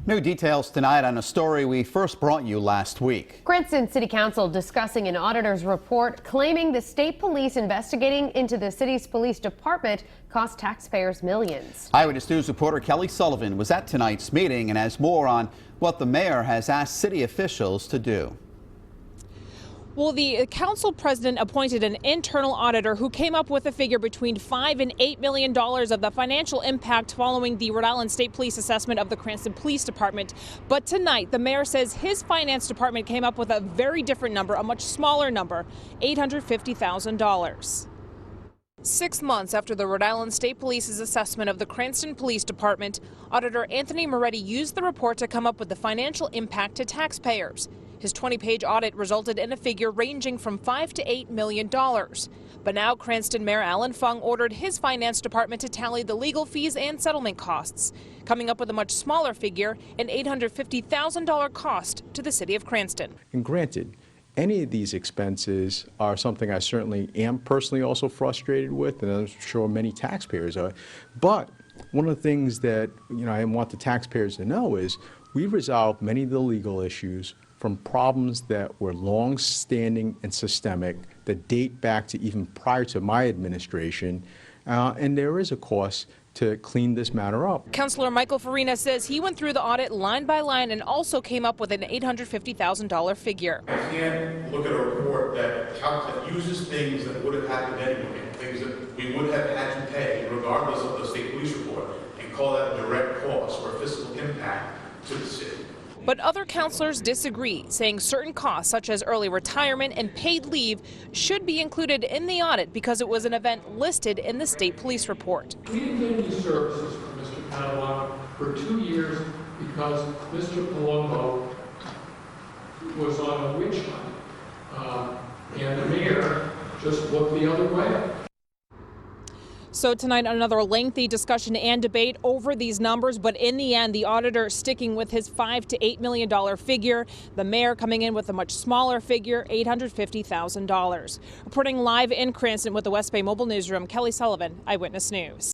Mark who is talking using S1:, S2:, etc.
S1: New details tonight on a story we first brought you last week.
S2: Cranston City Council discussing an auditor's report claiming the state police investigating into the city's police department cost taxpayers millions.
S1: Eyewitness News reporter Kelly Sullivan was at tonight's meeting and has more on what the mayor has asked city officials to do.
S3: Well, the council president appointed an internal auditor who came up with a figure between $5 and $8 million of the financial impact following the Rhode Island State Police assessment of the Cranston Police Department. But tonight, the mayor says his finance department came up with a very different number, a much smaller number, $850,000. 6 months after the Rhode Island State Police's assessment of the Cranston Police Department, Auditor Anthony Moretti used the report to come up with the financial impact to taxpayers. His 20-page audit resulted in a figure ranging from $5 to $8 million. But now Cranston Mayor Allan Fung ordered his finance department to tally the legal fees and settlement costs, coming up with a much smaller figure, an $850,000 cost to the city of Cranston.
S4: And granted, any of these expenses are something I certainly am personally also frustrated with, and I'm sure many taxpayers are. But one of the things that I want the taxpayers to know is we resolved many of the legal issues from problems that were long-standing and systemic that date back to even prior to my administration, and there is a cost to clean this matter up.
S3: Councilor Michael Farina says he went through the audit line by line and also came up with an $850,000 figure.
S5: I can't look at a report that uses things that would have happened anyway, things that we would have had to pay regardless of the state police report, and call that a direct cost or a fiscal impact to the city.
S3: But other councilors disagree, saying certain costs such as early retirement and paid leave should be included in the audit because it was an event listed in the state police report.
S6: We didn't get any services from Mr. Padilla for 2 years because Mr. Palumbo was on a witch hunt, and the mayor just looked the other way.
S3: So tonight, another lengthy discussion and debate over these numbers, but in the end, the auditor sticking with his $5 to $8 million figure, the mayor coming in with a much smaller figure, $850,000. Reporting live in Cranston with the West Bay Mobile Newsroom, Kelly Sullivan, Eyewitness News.